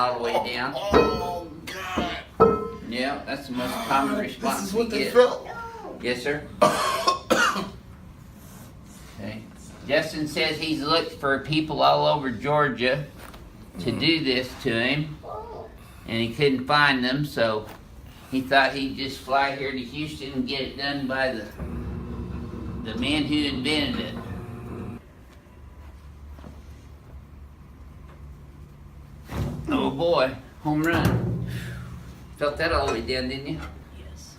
all the way down. Oh, God. Yeah, that's the most common response This is what we they get. felt. Yes, sir. Okay. Justin says he's looked for people all over Georgia to do this to him, and he couldn't find them, so he thought he'd just fly here to Houston and get it done by the man who invented it. Oh boy, home run. Felt that all the way down, didn't you? Yes.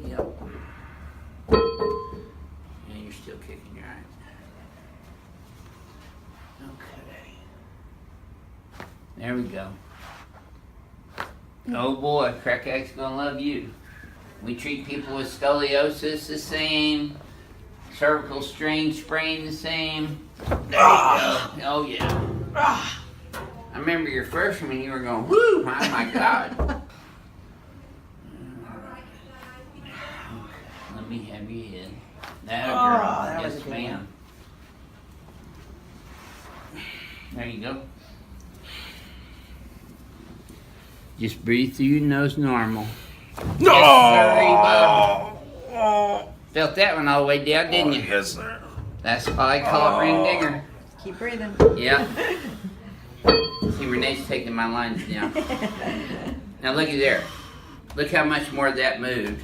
Yep. Yeah, you're still kicking your eyes. Okay. There we go. Oh boy, Crack Egg's gonna love you. We treat people with scoliosis the same, cervical strain sprain the same. There you go. Oh yeah. I remember your first one, you were going, whoo, oh my God. Okay, let me have your head. That girl. that was Yes, a good ma'am. There you go. Just breathe through your nose normal. No! Yes, sir, felt that one all the way down, didn't you? Yes, sir. That's why I call it ring dinger. Keep breathing. Yeah. See, Renee's taking my lines down. Now looky there. Look how much more that moved.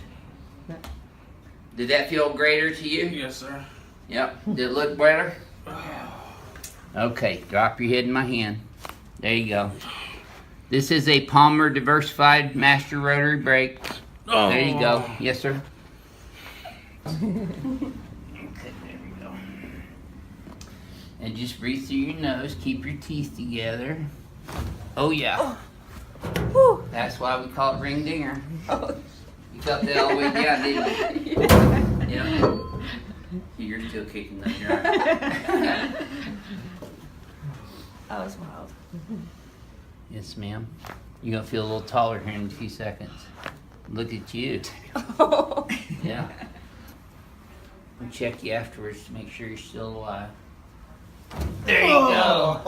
Did that feel greater to you? Yes, sir. Yep. Did it look better? Okay, drop your head in my hand. There you go. This is a Palmer Diversified Master Rotary Brake. Oh. There you go. Yes, sir. Okay, there we go. And just breathe through your nose. Keep your teeth together. Oh, yeah. Whew. That's why we call it ring dinger. You felt that all the way down, didn't you? Yeah. You're still kicking that. You're right. That was wild. Yes, ma'am. You're going to feel a little taller here in a few seconds. Look at you. Yeah. We'll check you afterwards to make sure you're still alive. There you go.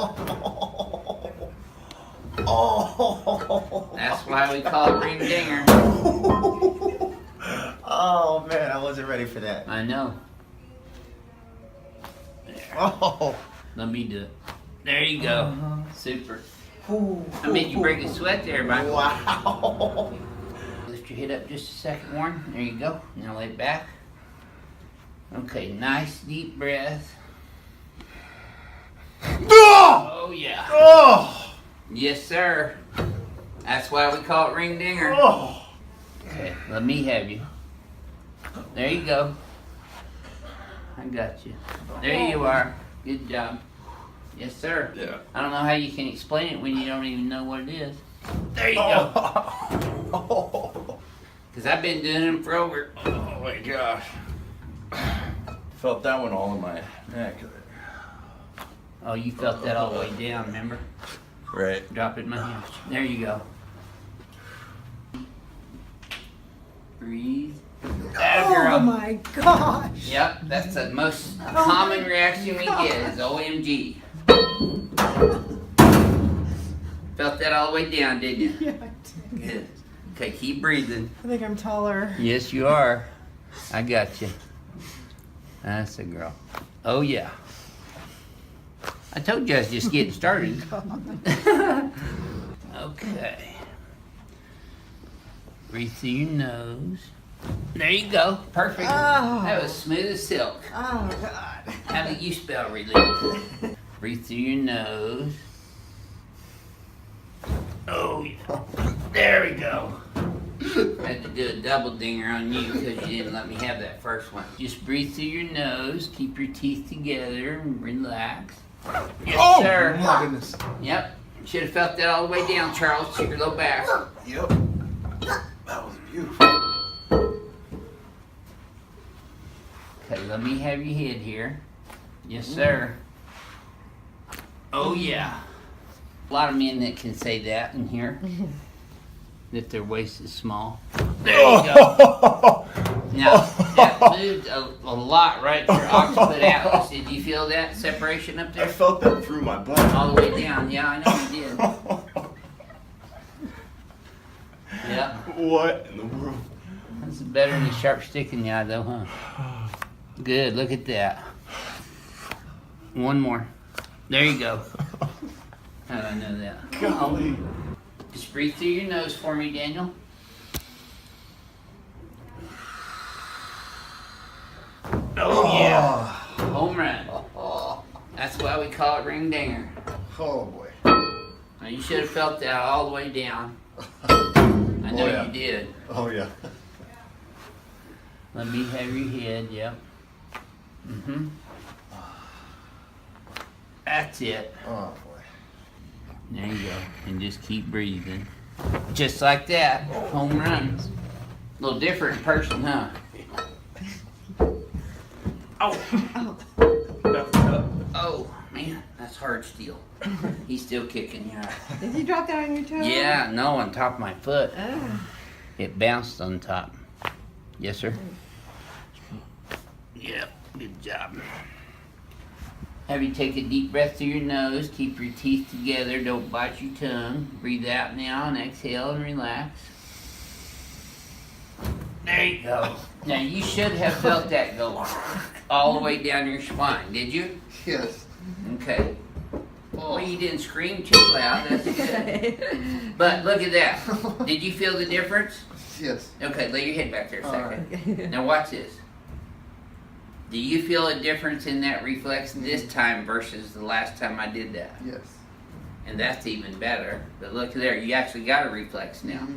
Oh. That's why we call it ring dinger. Oh, man, I wasn't ready for that. I know. There. Oh. Let me do it. There you go. Super. Ooh. I made you break a sweat there, Brian. Wow. Lift your head up just a second, Warren. There you go. Now lay it back. Okay, nice deep breath. Oh, yeah. Oh. Yes, sir. That's why we call it ring dinger. Oh. Okay, let me have you. There you go. I got you. There you are. Good job. Yes, sir. Yeah. I don't know how you can explain it when you don't even know what it is. There you go. Oh. Because I've been doing them for over. Oh my gosh. Felt that one all in my neck. Oh, you felt that all the way down, remember? Right. Drop it in my hand. There you go. Breathe. That girl. Oh my gosh. Yep, that's the most common reaction we get is OMG. Felt that all the way down, didn't you? Yeah, I did. Good. Okay, keep breathing. I think I'm taller. Yes, you are. I got you. That's a girl. Oh, yeah. I told you I was just getting started. Okay. Breathe through your nose. There you go. Perfect. Oh. That was smooth as silk. Oh God. How do you spell relief? Breathe through your nose. Oh, yeah. There we go. I had to do a double dinger on you because you didn't let me have that first one. Just breathe through your nose. Keep your teeth together and relax. Yes, sir. Oh my goodness. Yep. Should have felt that all the way down, Charles, to your low back. Yep. That was beautiful. Okay, let me have your head here. Yes, sir. Oh, yeah. A lot of men that can say that in here. That their waist is small. There you go. Now, that moved a lot right to your occiput atlas. Did you feel that separation up I there? felt that through my butt. All the way down. Yeah, I know you did. Yep. What in the world? That's better than a sharp stick in the eye, though, huh? Good. Look at that. One more. There you go. How did I know that? Golly. Just breathe through your nose for me, Daniel. Oh, yeah. Home run. That's why we call it ring dinger. Oh boy. Now, you should have felt that all the way down. I know yeah. you did. Oh yeah. Let me have your head, yep. Mm-hmm. That's it. Oh boy. There you go. And just keep breathing. Just like that. Home runs. A little different in person, huh? Oh! Oh, man. That's hard steel. He's still kicking you out. Did you drop that on your toe? Yeah, no, on top of my foot. Oh. It bounced on top. Yes, sir? Yep, good job. Have you take a deep breath through your nose. Keep your teeth together. Don't bite your tongue. Breathe out now and exhale and relax. There you go. Now, you should have felt that go all the way down your spine. Did you? Yes. Okay. Well, you didn't scream too loud. That's good. But look at that. Did you feel the difference? Yes. Okay, lay your head back there a second. Right. Now watch this. Do you feel a difference in that reflex this time versus the last time I did that? Yes. And that's even better. But look there, you actually got a reflex now.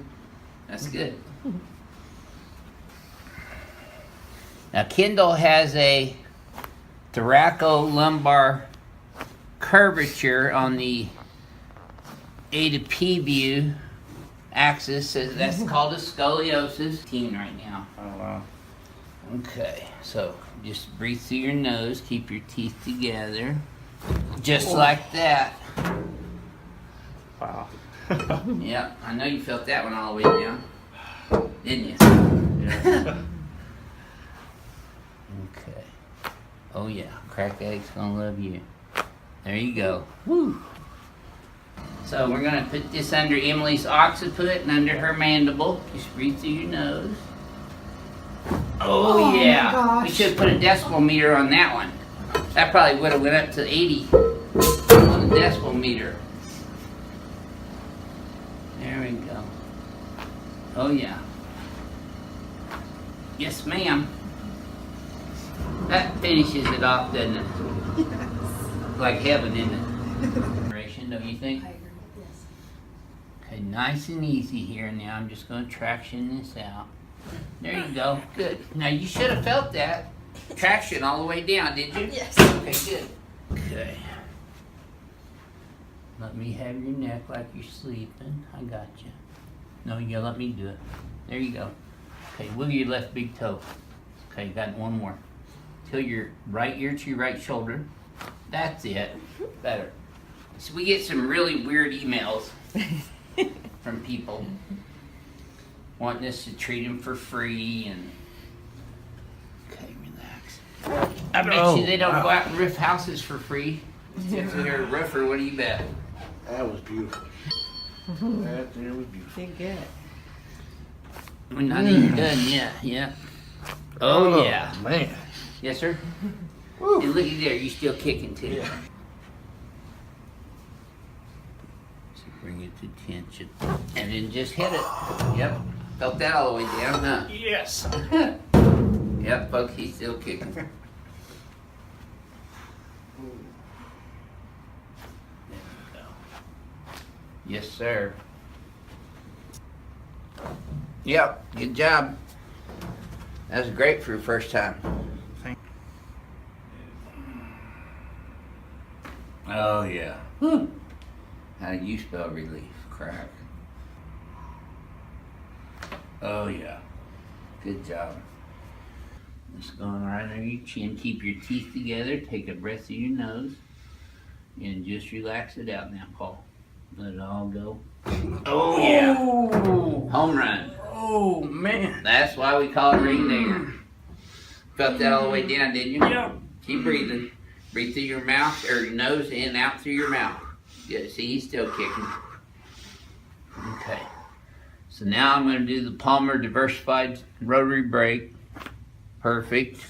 That's good. Now Kendall has a thoracolumbar curvature on the A to P view axis. So that's called a scoliosis. Team right now. Oh wow. Okay, so just breathe through your nose, keep your teeth together, just like that. Wow. Yep, I know you felt that one all the way down, didn't you? Yeah. Okay. Oh yeah, cracked egg's gonna love you. There you go. Woo. So we're gonna put this under Emily's occiput and under her mandible. Just breathe through your nose. Oh my yeah, gosh. we should have put a decibel meter on that one. That probably would have went up to 80 on the decibel meter. There we go. Oh yeah. Yes, ma'am. That finishes it off, doesn't it? Like heaven, isn't it? Don't you think? I agree. Yes. Okay, nice and easy here. Now I'm just going to traction this out. There you go. Good. Now you should have felt that traction all the way down, did you? Yes. Okay, good. Okay. Let me have your neck like you're sleeping. I got you. No, you gotta let me do it. There you go. Okay, wiggle your left big toe. Okay, got one more. Till your right ear to your right shoulder. That's it. Better. So we get some really weird emails from people wanting us to treat them for free and okay, relax. I bet you they don't go out and roof houses for free. If they're a roofer, what do you bet? That was beautiful. That there was beautiful. Did good. We're not even done yet. Yeah. Oh yeah. Man. Yes, sir. Woo. And look at there, you still kicking too. Yeah. So bring it to tension, and then just hit it. Yep. Felt that all the way down, huh? Yes. Yep, folks, he's still kicking. There we go. Yes, sir. Yep, good job. That was great for your first time. Oh, yeah. How do you spell relief? Crack. Oh, yeah. Good job. Just going right under your chin. Keep your teeth together. Take a breath through your nose. And just relax it out now, Paul. Let it all go. Oh, yeah. Home run. Oh man. That's why we call it ring dinger. Felt that all the way down, didn't you? Yeah. Keep breathing. Breathe through your mouth, or your nose, in and out through your mouth. Good. See, he's still kicking. Okay. So now I'm going to do the Palmer Diversified Rotary Brake. Perfect.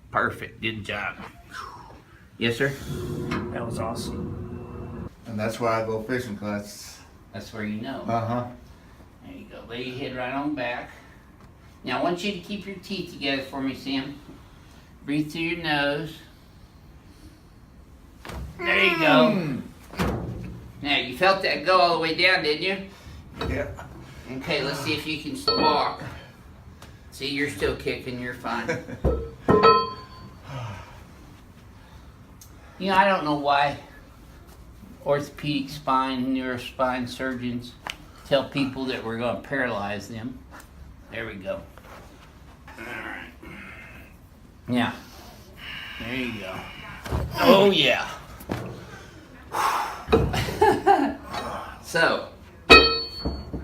Perfect. Good job. Yes, sir? That was awesome. And that's why I go fishing, cause That's where you know. uh-huh. There you go. Lay your head right on back. Now I want you to keep your teeth together for me, Sam. Breathe through your nose. There you go. Now you felt that go all the way down, didn't you? Yeah. Okay, let's see if you can walk. See, you're still kicking. You're fine. You know, I don't know why orthopedic spine, neurospine surgeons tell people that we're going to paralyze them. There we go. All right. Yeah. There you go. Oh, yeah. So,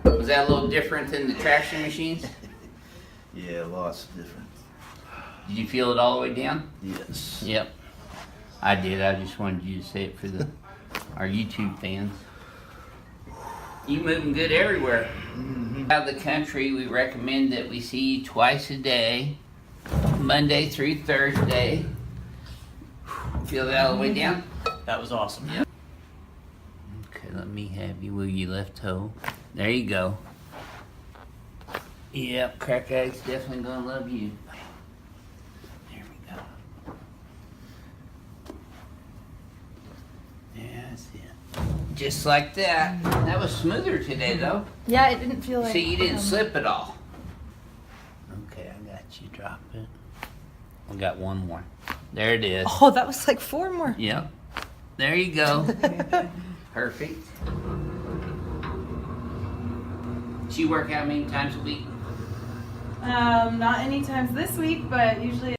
was that a little different than the traction machines? Yeah, lots of different. Did you feel it all the way down? Yes. Yep. I did. I just wanted you to say it for our YouTube fans. You moving good everywhere. Out of the country, we recommend that we see you twice a day, Monday through Thursday. Feel that all the way down? That was awesome. Okay, let me have you wiggle your left toe. There you go. Yep, crack egg's definitely gonna love you. There we go. That's it. Just like that. That was smoother today, though. Yeah, it didn't feel like. See, you didn't slip at all. Okay, I got you. Drop it. I got one more. There it is. Oh, that was like 4 more. Yep. There you go. Perfect. Do you work out many times a week? Not any times this week, but usually